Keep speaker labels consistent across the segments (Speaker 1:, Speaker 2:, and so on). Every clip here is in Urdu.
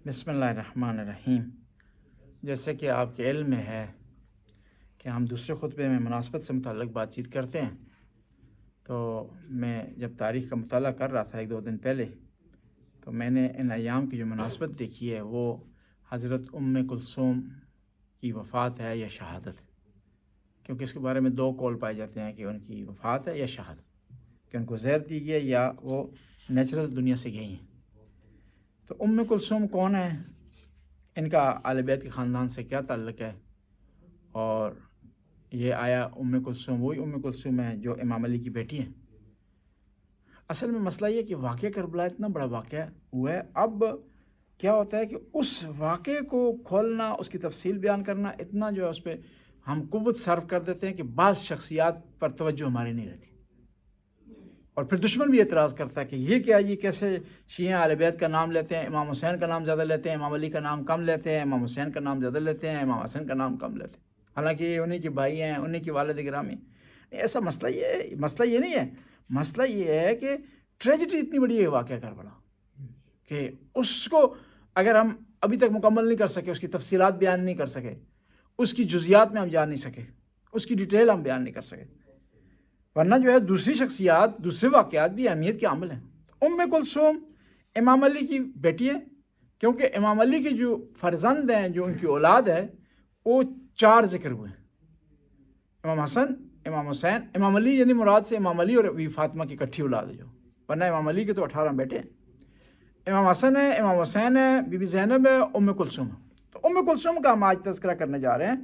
Speaker 1: بسم اللہ الرحمن الرحیم۔ جیسے کہ آپ کے علم میں ہے کہ ہم دوسرے خطبے میں مناسبت سے متعلق بات چیت کرتے ہیں، تو میں جب تاریخ کا مطالعہ کر رہا تھا 1-2 دن پہلے، تو میں نے ان ایام کی جو مناسبت دیکھی ہے وہ حضرت کلثوم کی وفات ہے یا شہادت، کیونکہ اس کے بارے میں 2 قول پائے جاتے ہیں کہ ان کی وفات ہے یا شہادت، کہ ان کو زہر دی گئی ہے یا وہ نیچرل دنیا سے گئی ہیں۔ تو کلثوم کون ہے، ان کا اہل بیت کے خاندان سے کیا تعلق ہے، اور یہ آیا کلثوم وہی کلثوم ہے جو امام علی کی بیٹی ہیں؟ اصل میں مسئلہ یہ کہ واقعہ کربلا اتنا بڑا واقعہ ہوا ہے، اب کیا ہوتا ہے کہ اس واقعے کو کھولنا، اس کی تفصیل بیان کرنا، اتنا جو ہے اس پہ ہم قوت صرف کر دیتے ہیں کہ بعض شخصیات پر توجہ ہماری نہیں رہتی، اور پھر دشمن بھی اعتراض کرتا ہے کہ یہ کیا، یہ کیسے شیعہ اہل بیت کا نام لیتے ہیں، امام حسین کا نام زیادہ لیتے ہیں، امام علی کا نام کم لیتے ہیں، امام حسین کا نام زیادہ لیتے ہیں، امام حسن کا نام کم لیتے ہیں، حالانکہ یہ انہیں کے بھائی ہیں، انہیں کے والد گرامی ہیں۔ ایسا مسئلہ یہ نہیں ہے، مسئلہ یہ ہے کہ ٹریجڈی اتنی بڑی ہے واقعہ کربلا کہ اس کو اگر ہم ابھی تک مکمل نہیں کر سکے، اس کی تفصیلات بیان نہیں کر سکے، اس کی جزیات میں ہم جان نہیں سکے، اس کی ڈیٹیل ہم بیان نہیں کر سکے، ورنہ جو ہے دوسری شخصیات، دوسرے واقعات بھی اہمیت کے حامل ہیں۔ کلثوم امام علی کی بیٹی ہے، کیونکہ امام علی کی جو فرزند ہیں، جو ان کی اولاد ہے، وہ 4 ذکر ہوئے ہیں: امام حسن، امام حسین، امام علی، یعنی مراد سے امام علی اور بی فاطمہ کی اکٹھی اولاد ہے، جو ورنہ امام علی کے تو 18 بیٹے ہیں۔ امام حسن ہے، امام حسین ہے، بی بی زینب ہے، کلثوم ہے۔ تو کلثوم کا ہم آج تذکرہ کرنے جا رہے ہیں۔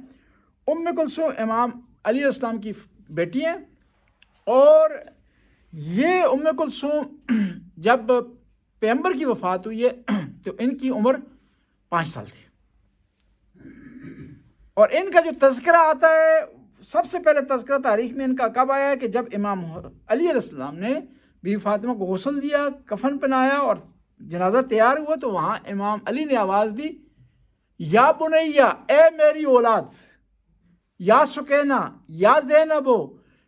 Speaker 1: کلثوم امام علی علیہ السلام کی بیٹی ہیں، اور یہ کلثوم جب پیغمبر کی وفات ہوئی ہے تو ان کی عمر 5 سال تھی، اور ان کا جو تذکرہ آتا ہے، سب سے پہلے تذکرہ تاریخ میں ان کا کب آیا ہے کہ جب امام علی علیہ السلام نے بی فاطمہ کو غسل دیا، کفن پہنایا اور جنازہ تیار ہوا، تو وہاں امام علی نے آواز دی: یا بنیہ، اے میری اولاد، یا سکینہ، یا زینب،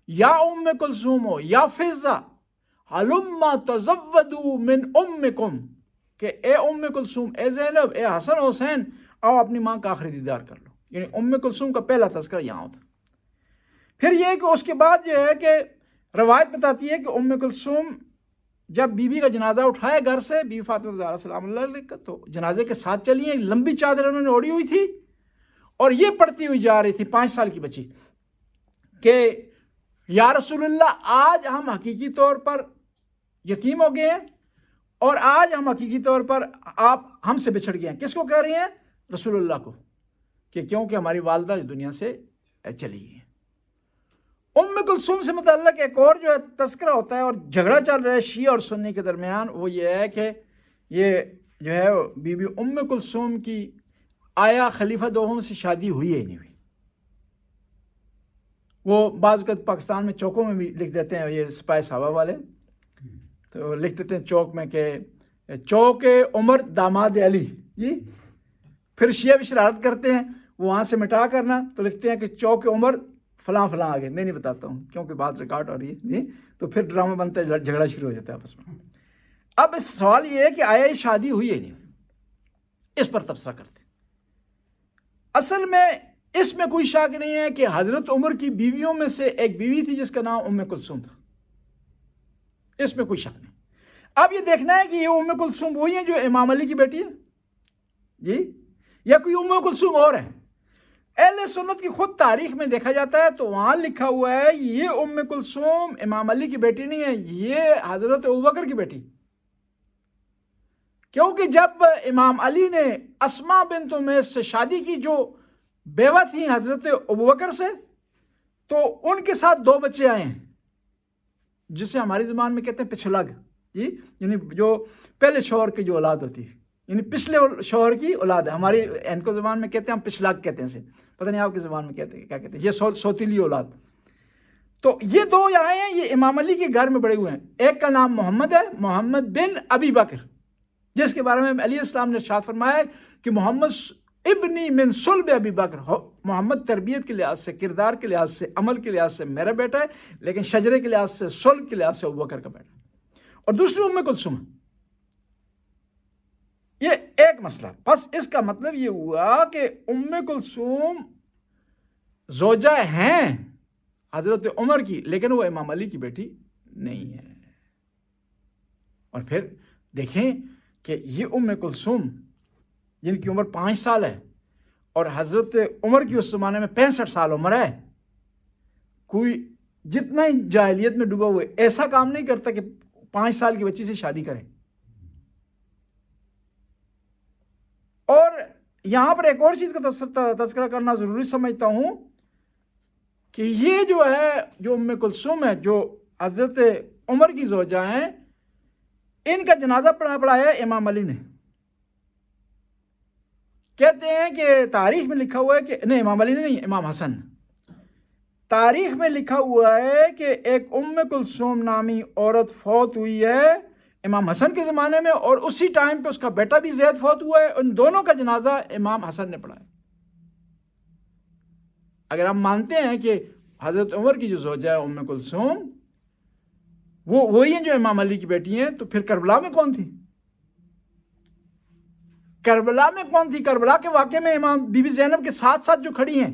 Speaker 1: یا کلثوم، یا فضہ، ہلما تزودوا من امکم، کہ اے کلثوم، اے زینب، اے حسن حسین، آؤ اپنی ماں کا آخری دیدار کر لو۔ یعنی کلثوم کا پہلا تذکرہ یہاں ہوتا۔ پھر یہ کہ اس کے بعد جو ہے کہ روایت بتاتی ہے کہ کلثوم جب بی کا جنازہ اٹھایا گھر سے، بی فاطمہ زہرا سلام اللہ علیہ کا، تو جنازے کے ساتھ چلی ہیں، لمبی چادر انہوں نے اوڑھی ہوئی تھی، اور یہ پڑھتی ہوئی جا رہی تھی، 5 سال کی بچی، کہ یا رسول اللہ، آج ہم حقیقی طور پر یتیم ہو گئے ہیں، اور آج ہم حقیقی طور پر آپ ہم سے بچھڑ گئے ہیں۔ کس کو کہہ رہی ہیں؟ رسول اللہ کو، کہ کیونکہ ہماری والدہ دنیا سے چلی گئی ہیں۔ کلثوم سے متعلق ایک اور جو ہے تذکرہ ہوتا ہے، اور جھگڑا چل رہا ہے شیعہ اور سنی کے درمیان، وہ یہ ہے کہ یہ جو ہے بی بی کلثوم کی آیا خلیفہ دوم سے شادی ہوئی ہے نہیں ہوئی۔ وہ بعض اوقات پاکستان میں چوکوں میں بھی لکھ دیتے ہیں، یہ سپاہی صحابہ والے تو لکھ دیتے ہیں چوک میں کہ چوک عمر داماد علی جی، پھر شیعہ بھی شرارت کرتے ہیں، وہاں سے مٹا کرنا تو لکھتے ہیں کہ چوک عمر فلاں فلاں آگے، میں نہیں بتاتا ہوں کیونکہ بات ریکارڈ ہو رہی ہے جی، تو پھر ڈرامہ بنتا ہے، جھگڑا شروع ہو جاتا ہے آپس میں۔ اب اس سوال یہ ہے کہ آیا یہ شادی ہوئی ہے نہیں، اس پر تبصرہ کرتے ہیں۔ اصل میں اس میں کوئی شک نہیں ہے کہ حضرت عمر کی بیویوں میں سے ایک بیوی تھی جس کا نام کلثوم تھا، اس میں کوئی شک نہیں۔ اب یہ دیکھنا ہے کہ یہ کلثوم وہی ہیں جو امام علی کی بیٹی ہے جی، یا کوئی کلثوم اور ہے۔ اہل سنت کی خود تاریخ میں دیکھا جاتا ہے تو وہاں لکھا ہوا ہے یہ کلثوم امام علی کی بیٹی نہیں ہے، یہ حضرت ابوبکر کی بیٹی، کیونکہ جب امام علی نے اسماء بنت امیس سے شادی کی، جو بیوہ تھی حضرت ابوبکر سے، تو ان کے ساتھ 2 بچے آئے ہیں، جسے ہماری زبان میں کہتے ہیں پچھلگ جی، یعنی جو پہلے شوہر کی جو اولاد ہوتی ہے، یعنی پچھلے شوہر کی اولاد ہے، ہماری ان کو زبان میں کہتے ہیں ہم پچھلگ کہتے ہیں، پتہ نہیں آپ کی زبان میں کہتے ہیں کیا کہتے ہیں، یہ سوتیلی اولاد۔ تو یہ 2 آئے ہیں، یہ امام علی کے گھر میں بڑے ہوئے ہیں، ایک کا نام محمد ہے، محمد بن ابی بکر، جس کے بارے میں علی علیہ السلام نے ارشاد فرمایا کہ محمد ابنی من صلب ابی بکر، محمد تربیت کے لحاظ سے، کردار کے لحاظ سے، عمل کے لحاظ سے میرا بیٹا ہے، لیکن شجرے کے لحاظ سے، صلب کے لحاظ سے ابوبکر کا بیٹا ہے۔ اور دوسری کلثوم، یہ ایک مسئلہ. بس اس کا مطلب یہ ہوا کہ کلثوم زوجہ ہیں حضرت عمر کی، لیکن وہ امام علی کی بیٹی نہیں ہے. اور پھر دیکھیں کہ یہ کلثوم جن کی عمر 5 سال ہے اور حضرت عمر کی اس زمانے میں 65 سال عمر ہے، کوئی جتنا ہی جاہلیت میں ڈوبا ہوئے ایسا کام نہیں کرتا کہ 5 سال کی بچی سے شادی کرے. اور یہاں پر ایک اور چیز کا تذکرہ کرنا ضروری سمجھتا ہوں کہ یہ جو ہے جو کلثوم ہے جو حضرت عمر کی زوجہ ہیں، ان کا جنازہ پڑھایا امام علی نے. کہتے ہیں کہ تاریخ میں لکھا ہوا ہے کہ نہیں، امام علی نے نہیں، امام حسن. تاریخ میں لکھا ہوا ہے کہ ایک کلثوم نامی عورت فوت ہوئی ہے امام حسن کے زمانے میں، اور اسی ٹائم پہ اس کا بیٹا بھی زید فوت ہوا ہے. ان دونوں کا جنازہ امام حسن نے پڑھایا. اگر ہم مانتے ہیں کہ حضرت عمر کی جو زوجہ ہے کلثوم وہ وہی ہیں جو امام علی کی بیٹی ہیں، تو پھر کربلا میں کون تھی؟ کربلا میں کون تھی؟ کربلا کے واقعے میں امام بی بی زینب کے ساتھ ساتھ جو کھڑی ہیں،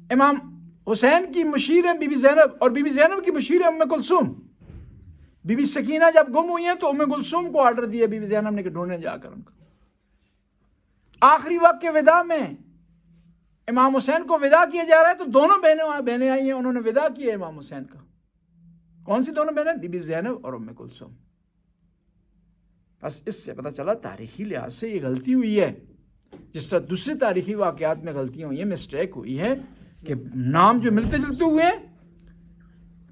Speaker 1: امام حسین کی مشیر ہیں بی بی زینب، اور بی بی زینب کی مشیر ہے کلثوم. بی بی سکینہ جب گم ہوئی ہیں تو کلثوم کو آرڈر دیا بی بی زینب نے کہ ڈھونڈنے جا کر ان کو. آخری وقت کے وداع میں امام حسین کو وداع کیا جا رہا ہے تو دونوں بہنیں آئی ہیں، انہوں نے وداع کیا امام حسین کا. کون سی دونوں بہنیں؟ بی بی زینب اور کلثوم. بس اس سے پتہ چلا تاریخی لحاظ سے یہ غلطی ہوئی ہے، جس طرح دوسرے تاریخی واقعات میں غلطیاں ہوئی ہیں، مسٹیک ہوئی ہے کہ نام جو ملتے جلتے ہوئے ہیں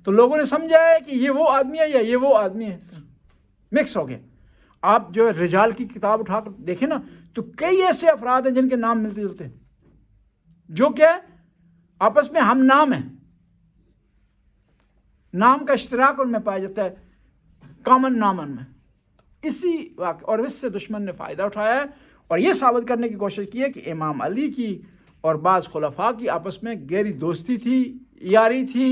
Speaker 1: تو لوگوں نے سمجھا ہے کہ یہ وہ آدمی ہے یا یہ وہ آدمی ہے، مکس ہو گیا. آپ جو رجال کی کتاب اٹھا کر دیکھیں نا تو کئی ایسے افراد ہیں جن کے نام ملتے جلتے ہیں، جو کہ آپس میں ہم نام ہیں، نام کا اشتراک ان میں پایا جاتا ہے، کامن نام ان میں. اسی واقع اور اس سے دشمن نے فائدہ اٹھایا ہے اور یہ ثابت کرنے کی کوشش کی ہے کہ امام علی کی اور بعض خلفاء کی آپس میں گہری دوستی تھی، یاری تھی،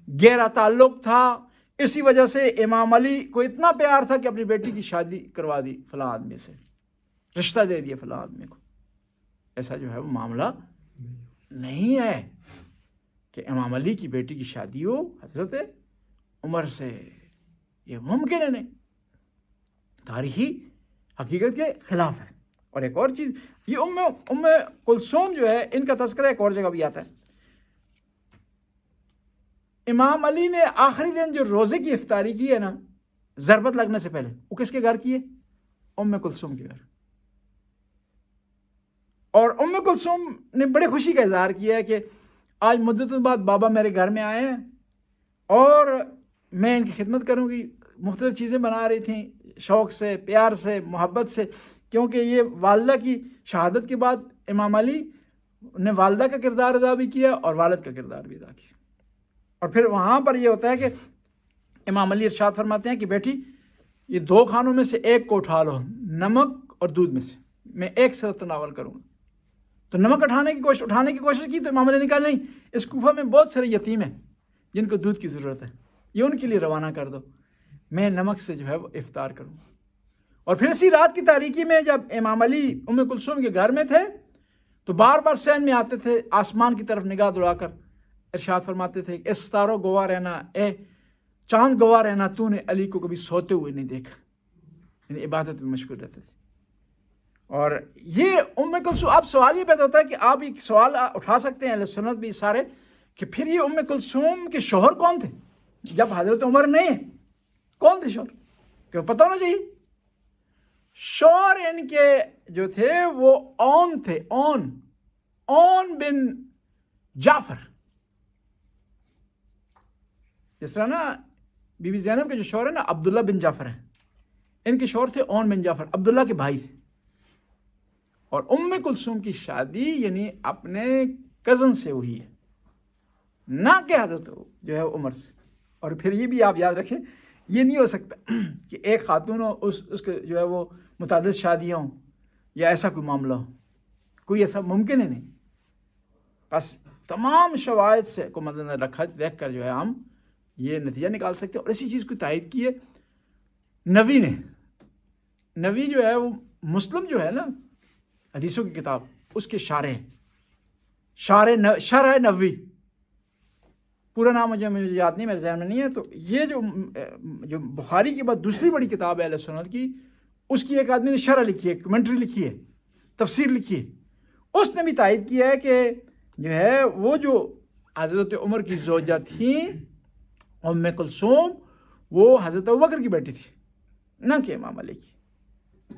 Speaker 1: گہرا تعلق تھا. اسی وجہ سے امام علی کو اتنا پیار تھا کہ اپنی بیٹی کی شادی کروا دی فلاں آدمی سے، رشتہ دے دیا فلاں آدمی کو. ایسا جو ہے وہ معاملہ نہیں ہے کہ امام علی کی بیٹی کی شادی ہو حضرت عمر سے، یہ ممکن ہے نہیں، تاریخی حقیقت کے خلاف ہے. اور ایک اور چیز، یہ کلثوم جو ہے ان کا تذکرہ ایک اور جگہ بھی آتا ہے. امام علی نے آخری دن جو روزے کی افطاری کی ہے نا ضربت لگنے سے پہلے، وہ کس کے گھر کی ہے؟ کلثوم کے گھر. اور کلثوم نے بڑی خوشی کا اظہار کیا ہے کہ آج مدتوں بعد بابا میرے گھر میں آئے ہیں اور میں ان کی خدمت کروں گی. مختلف چیزیں بنا رہی تھیں شوق سے، پیار سے، محبت سے، کیونکہ یہ والدہ کی شہادت کے بعد امام علی نے والدہ کا کردار ادا بھی کیا اور والد کا کردار بھی ادا کیا. اور پھر وہاں پر یہ ہوتا ہے کہ امام علی ارشاد فرماتے ہیں کہ بیٹی یہ 2 کھانوں میں سے ایک کو اٹھا لو، نمک اور دودھ میں سے، میں ایک سے تناول کروں گا. تو نمک اٹھانے کی کوشش کی تو امام علی نے کہا نہیں، اس کوفہ میں بہت سارے یتیم ہیں جن کو دودھ کی ضرورت ہے، یہ ان کے لیے روانہ کر دو، میں نمک سے جو ہے وہ افطار کروں. اور پھر اسی رات کی تاریکی میں جب امام علی کلثوم کے گھر میں تھے تو بار بار سین میں آتے تھے، آسمان کی طرف نگاہ دوڑا کر ارشاد فرماتے تھے اے ستاروں گواہ رہنا، اے چاند گواہ رہنا، تو نے علی کو کبھی سوتے ہوئے نہیں دیکھا. یعنی عبادت میں مشغول رہتے تھے. اور یہ کلثوم، اب سوال یہ پیدا ہوتا ہے کہ آپ ایک سوال اٹھا سکتے ہیں اہل سنت بھی سارے کہ پھر یہ کلثوم کے شوہر کون تھے جب حضرت عمر نہیں ہے؟ کون تھے شوہر؟ کہ پتہ ہونا چاہیے. شوہر ان کے جو تھے وہ اون تھے، اون بن جعفر. جس طرح نا بی بی زینب کے جو شوہر ہیں نا عبداللہ بن جعفر ہیں، ان کے شوہر تھے اون بن جعفر، عبداللہ کے بھائی تھے. اور کلثوم کی شادی یعنی اپنے کزن سے ہوئی ہے، نہ کہ حضرت جو ہے عمر سے. اور پھر یہ بھی آپ یاد رکھیں، یہ نہیں ہو سکتا کہ ایک خاتون ہو اس کے جو ہے وہ متعدد شادیاں ہوں یا ایسا کوئی معاملہ ہو، کوئی ایسا ممکن ہی نہیں. بس تمام شواہد سے کو مد نظر رکھا دیکھ کر جو ہے ہم یہ نتیجہ نکال سکتے ہیں. اور اسی چیز کو تائید کی ہے نووی جو ہے وہ مسلم جو ہے نا حدیثوں کی کتاب اس کے شارح شرح نووی، پورا نام مجھے یاد نہیں، میرے ذہن میں نہیں ہے. تو یہ جو بخاری کے بعد دوسری بڑی کتاب ہے اہل سنت کی، اس کی ایک آدمی نے شرح لکھی ہے، کمنٹری لکھی ہے، تفسیر لکھی ہے. اس نے بھی تائید کیا ہے کہ جو ہے وہ جو حضرت عمر کی زوجہ تھیں ام کلثوم، وہ حضرت ابوبکر کی بیٹی تھی، نہ کہ امام علی کی.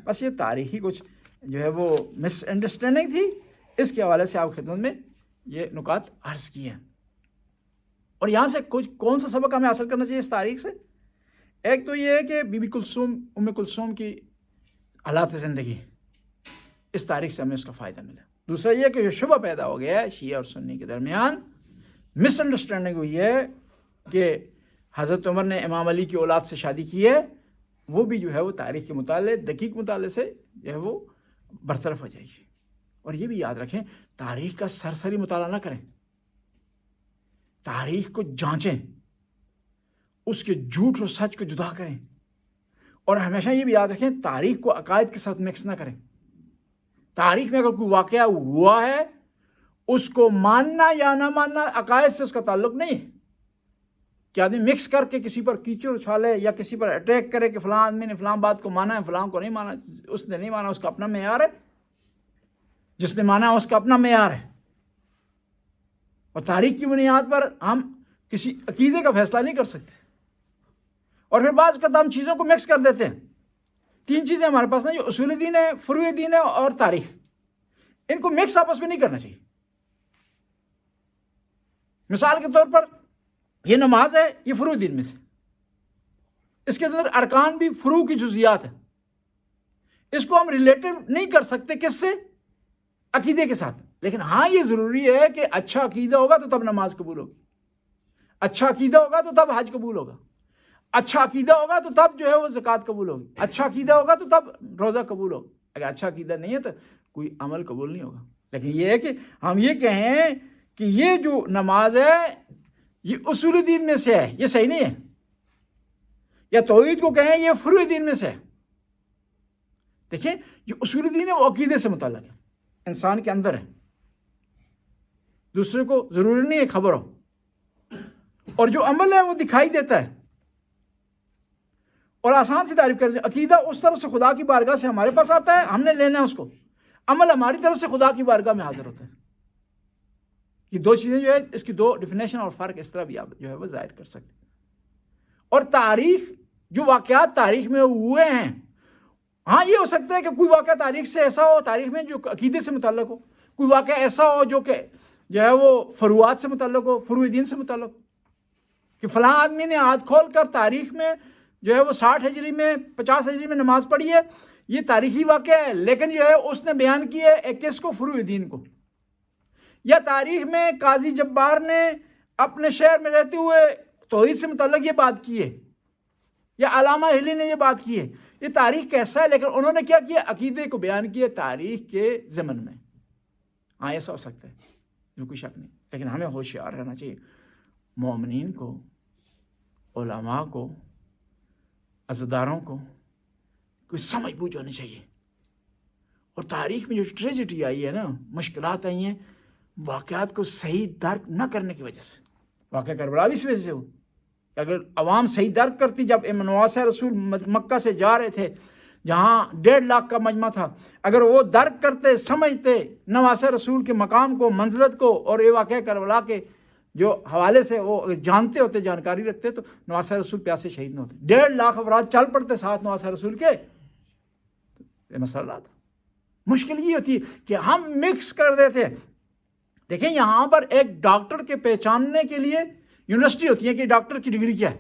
Speaker 1: بس یہ تاریخی کچھ جو ہے وہ مس انڈرسٹینڈنگ تھی، اس کے حوالے سے آپ خدمت میں یہ نکات عرض کیے ہیں. اور یہاں سے کچھ کون سا سبق ہمیں حاصل کرنا چاہیے اس تاریخ سے؟ ایک تو یہ ہے کہ بی بی کلثوم، ام کلثوم کی حالات زندگی، اس تاریخ سے ہمیں اس کا فائدہ ملا. دوسرا یہ کہ جو شبہ پیدا ہو گیا ہے شیعہ اور سنی کے درمیان، مس انڈرسٹینڈنگ ہوئی ہے کہ حضرت عمر نے امام علی کی اولاد سے شادی کی ہے، وہ بھی جو ہے وہ تاریخ کے مطالعے، دقیق مطالعے سے جو ہے وہ برطرف ہو جائے گی. اور یہ بھی یاد رکھیں، تاریخ کا سرسری مطالعہ نہ کریں، تاریخ کو جانچیں، اس کے جھوٹ اور سچ کو جدا کریں. اور ہمیشہ یہ بھی یاد رکھیں، تاریخ کو عقائد کے ساتھ مکس نہ کریں. تاریخ میں اگر کوئی واقعہ ہوا ہے، اس کو ماننا یا نہ ماننا عقائد سے اس کا تعلق نہیں ہے. کہ آدمی مکس کر کے کسی پر کیچڑ اچھالے یا کسی پر اٹیک کرے کہ فلاں آدمی نے فلاں بات کو مانا ہے، فلاں کو نہیں مانا، اس نے نہیں مانا، اس کا اپنا معیار ہے، جس نے مانا اس کا اپنا معیار ہے. اور تاریخ کی بنیاد پر ہم کسی عقیدے کا فیصلہ نہیں کر سکتے. اور پھر بعض اوقات ہم چیزوں کو مکس کر دیتے ہیں. 3 چیزیں ہمارے پاس ہیں، جو اصول دین ہے، فروع دین ہے اور تاریخ. ان کو مکس آپس میں نہیں کرنا چاہیے. مثال کے طور پر یہ نماز ہے، یہ فروع دین میں سے، اس کے اندر ارکان بھی فروع کی جزیات ہیں. اس کو ہم ریلیٹو نہیں کر سکتے کس سے؟ عقیدے کے ساتھ. لیکن ہاں یہ ضروری ہے کہ اچھا عقیدہ ہوگا تو تب نماز قبول ہوگی، اچھا عقیدہ ہوگا تو تب حج قبول ہوگا، اچھا عقیدہ ہوگا تو تب جو ہے وہ زکوٰۃ قبول ہوگی، اچھا عقیدہ ہوگا تو تب روزہ قبول ہوگا. اگر اچھا عقیدہ نہیں ہے تو کوئی عمل قبول نہیں ہوگا. لیکن یہ ہے کہ ہم یہ کہیں کہ یہ جو نماز ہے یہ اصول دین میں سے ہے، یہ صحیح نہیں ہے. یا توحید کو کہیں یہ فروع دین میں سے ہے. دیکھیں، جو اصول دین ہے وہ عقیدے سے متعلق ہے، انسان کے اندر ہے، دوسرے کو ضروری نہیں ہے خبر ہو. اور جو عمل ہے وہ دکھائی دیتا ہے اور آسان سے تعریف کرتے ہیں. عقیدہ اس طرف سے خدا کی بارگاہ سے ہمارے پاس آتا ہے، ہم نے لینا ہے اس کو. عمل ہماری طرف سے خدا کی بارگاہ میں حاضر ہوتا ہے. یہ 2 چیزیں جو ہے، اس کی 2 ڈیفینیشن اور فرق اس طرح بھی آپ جو ہے وہ ظاہر کر سکتے ہیں. اور تاریخ، جو واقعات تاریخ میں ہوئے ہیں، ہاں یہ ہو سکتا ہے کہ کوئی واقعہ تاریخ سے ایسا ہو، تاریخ میں جو عقیدے سے متعلق ہو، کوئی واقعہ ایسا ہو جو کہ جو ہے وہ فروعات سے متعلق ہو، فروع دین سے متعلق ہو، کہ فلاں آدمی نے ہاتھ کھول کر تاریخ میں جو ہے وہ 60 ہجری میں 50 ہجری میں نماز پڑھی ہے، یہ تاریخی واقعہ ہے. لیکن جو ہے اس نے بیان کی ہے ایک کس کو؟ فروع دین کو. یا تاریخ میں قاضی جبار نے اپنے شہر میں رہتے ہوئے توحید سے متعلق یہ بات کی ہے، یا علامہ ہلی نے یہ بات کی ہے. یہ تاریخ کیسا ہے، لیکن انہوں نے کیا کیا؟ عقیدے کو بیان کیا تاریخ کے ضمن میں. ہاں ایسا ہو سکتا ہے، کوئی شک نہیں. لیکن ہمیں ہوشیار رہنا چاہیے. مومنین کو، علماء کو، عزاداروں کو کوئی سمجھ بوجھ ہونی چاہیے. اور تاریخ میں جو ٹریجڈی آئی ہے نا، مشکلات آئی ہیں، واقعات کو صحیح درک نہ کرنے کی وجہ سے. واقعہ کربلا بھی اس وجہ سے ہو کہ اگر عوام صحیح درک کرتی، جب نواسہ رسول مکہ سے جا رہے تھے جہاں 1.5 لاکھ کا مجمع تھا، اگر وہ درک کرتے، سمجھتے نواسہ رسول کے مقام کو، منزلت کو، اور یہ واقعہ کربلا کے جو حوالے سے وہ جانتے ہوتے، جانکاری رکھتے، تو نواسہ رسول پیاسے شہید نہ ہوتے. 1.5 لاکھ افراد چل پڑتے ساتھ نواسہ رسول کے. یہ مسئلہ تھا. مشکل یہ ہوتی ہے کہ ہم مکس کر دیتے. دیکھیں، یہاں پر ایک ڈاکٹر کے پہچاننے کے لیے یونیورسٹی ہوتی ہے کہ ڈاکٹر کی ڈگری کیا ہے،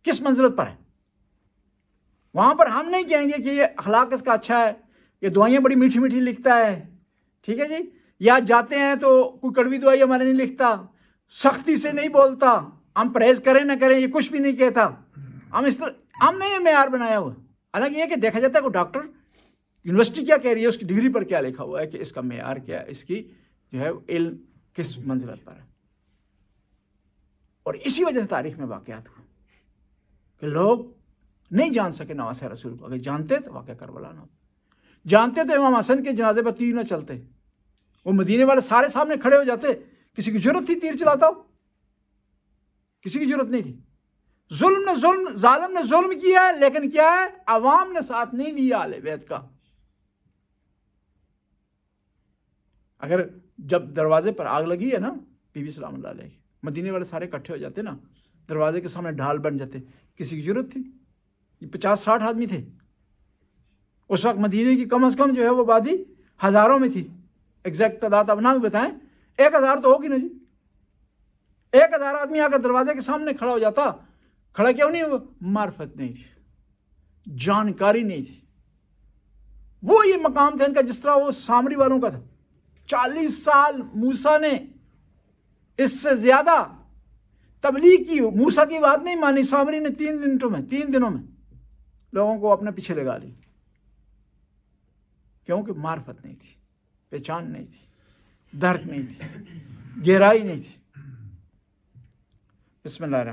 Speaker 1: کس منزلت پر ہے. وہاں پر ہم نہیں کہیں گے کہ یہ اخلاق اس کا اچھا ہے، یہ دعائیں بڑی میٹھی میٹھی لکھتا ہے، ٹھیک ہے جی، یا جاتے ہیں تو کوئی کڑوی دعائی ہمارے نہیں لکھتا، سختی سے نہیں بولتا، ہم پرہیز کریں نہ کریں یہ کچھ بھی نہیں کہتا. ہم اس طرح ہم نے یہ معیار بنایا ہوا. حالانکہ یہ کہ دیکھا جاتا ہے کہ ڈاکٹر یونیورسٹی کیا کہہ رہی ہے، اس کی ڈگری پر کیا لکھا ہوا ہے، کہ اس کا معیار کیا ہے، اس کی جو ہے علم کس منزلت پر ہے. اور اسی وجہ سے تاریخ میں واقعات ہوئے کہ لوگ نہیں جان سکے نواسۂ رسول کو. اگر جانتے تو واقعہ کربلا نہ ہوتا. جانتے تو امام حسن کے جنازے پر تیر نہ چلتے. وہ مدینے والے سارے سامنے کھڑے ہو جاتے. کسی کی ضرورت تھی تیر چلاتا ہو؟ کسی کی ضرورت نہیں تھی. ظالم نے ظلم کیا ہے، لیکن کیا ہے، عوام نے ساتھ نہیں دیا اہل بیت کا. اگر جب دروازے پر آگ لگی ہے نا بی بی سلام اللہ علیہ، مدینے والے سارے اکٹھے ہو جاتے نا، دروازے کے سامنے ڈھال بن جاتے. کسی کی ضرورت تھی؟ یہ 50-60 آدمی تھے اس وقت. مدینے کی کم از کم جو ہے وہ آبادی ہزاروں میں تھی. ایگزیکٹ تعداد اب نہ بتائیں، 1000 تو ہوگی نا جی. 1000 آدمی آ کر دروازے کے سامنے کھڑا ہو جاتا. کھڑا کیوں نہیں ہوا؟ معرفت نہیں تھی، جانکاری نہیں تھی. وہ یہ مقام تھا ان کا جس طرح وہ سامری والوں کا تھا. 40 سال موسیٰ نے اس سے زیادہ تبلیغ کی. موسیٰ کی بات نہیں مانی، سامری نے 3 دنوں میں لوگوں کو اپنے پیچھے لگا لی. کیونکہ معرفت نہیں تھی، پہچان نہیں تھی، درک نہیں تھی، گہرائی نہیں تھی. بسم اللہ الرحمن